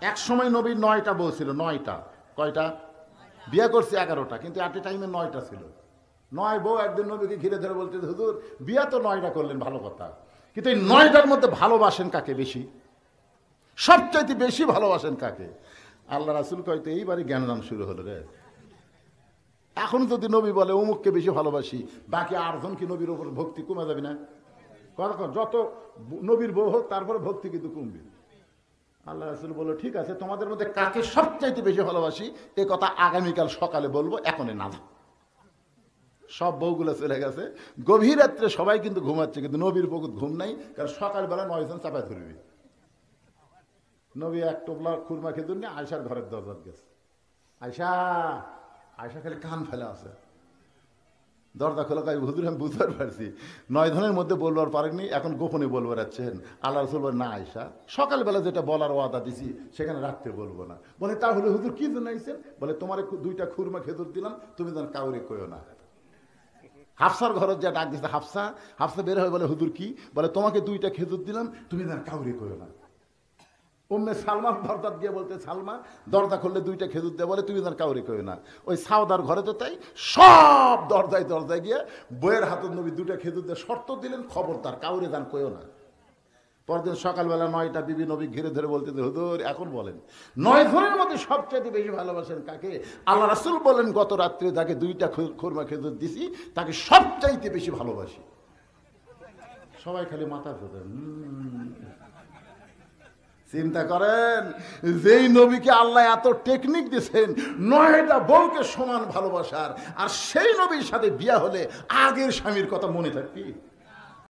এক সময় নবীর 9টা বউ ছিল, 9টা। কয়টা? বিয়ে করছে 11টা, কিন্তু এট এ টাইমে 9টা ছিল। 9 বউ একদিন নবীকে ঘিরে ধরে বলতে, হুজুর বিয়া তো 9টা করলেন, ভালো কথা, কিন্তু এই 9টার মধ্যে ভালোবাসেন কাকে বেশি? সবচাইতে বেশি ভালোবাসেন কাকে? আল্লাহ রাসূল কইতে এইবারই জ্ঞানদান শুরু হলো রে। এখন যদি নবী বলে অমুককে বেশি ভালোবাসি, বাকি 8 জন কি নবীর উপর ভক্তি কমে যাবে না? যত নবীর বউ হোক তারপরে ভক্তি কিন্তু কমবে। আল্লাহ রাসূল বলল, ঠিক আছে, তোমাদের মধ্যে কাকে সবচাইতে বেশি ভালোবাসি এ কথা আগামীকাল সকালে বলবো, এখনই না। সব বউগুলো চলে গেছে, গভীর রাত্রে সবাই কিন্তু ঘুমাচ্ছে, কিন্তু নবীর বউ ঘুম নাই, কারণ সকালবেলা 9 জন চাপায় ধরবি। নবী এক টোপলা খুরমা খেদুর নিয়ে আয়সার ঘরের দরজাত গেছে। আয়সা আয়সা খালি কান ফেলে আছে, দরজা খোলা। কাজ হুজুর আমি বুঝতে পারছি 9 জনের মধ্যে বলবার পারেননি, এখন গোপনে বলবো রাখছেন। আল্লাহ রাসূল বলেন, না আয়সা, সকালবেলা যেটা বলার ওয়াদা দিছি সেখানে রাখতে বলবো না। বলে তাহলে হুজুর কি জন্য আইছেন? বলে তোমার 2টা খুরমা খেদুর দিলাম, তুমি যেন কাউরে কইও না। হাফসার ঘরে যা ডাক দিচ্ছে, হাফসা হাফসা বের হয়ে বলে, হুজুর কি? বলে তোমাকে 2টা খেজুর দিলাম, তুমি যেন কাউরে কইও না। উম্মে সালমা দরজা দিয়ে বলতে, সালমা দরজা খুললে 2টা খেজুর দেয়, বলে তুমি যেন কাউরে কইও না। ওই সাউদার ঘরে তো তাই, সব দরজায় দরজায় গিয়ে বইয়ের হাতের নবী 2টা খেজুর দিয়ে শর্ত দিলেন, খবরদার কাউরে যেন কইও না। পরদিন সকালবেলা 9টা বিবি নবী ঘিরে ধরে বলতে, হুজুর এখন বলেন 9 জনের মধ্যে সবচেয়ে বেশি ভালোবাসেন কাকে? আল্লাহ রাসূল বলেন, গত রাত্রে যাকে 2টা খুরমা খেজুর দিছি তাকে সবচাইতে বেশি ভালোবাসি। সবাই খালি মাথা ধরেন। চিন্তা করেন, যেই নবীকে আল্লাহ এত টেকনিক দিয়েছেন 9টা বউকে সমান ভালোবাসার, আর সেই নবীর সাথে বিয়া হলে আগের স্বামীর কথা মনে থাকবে?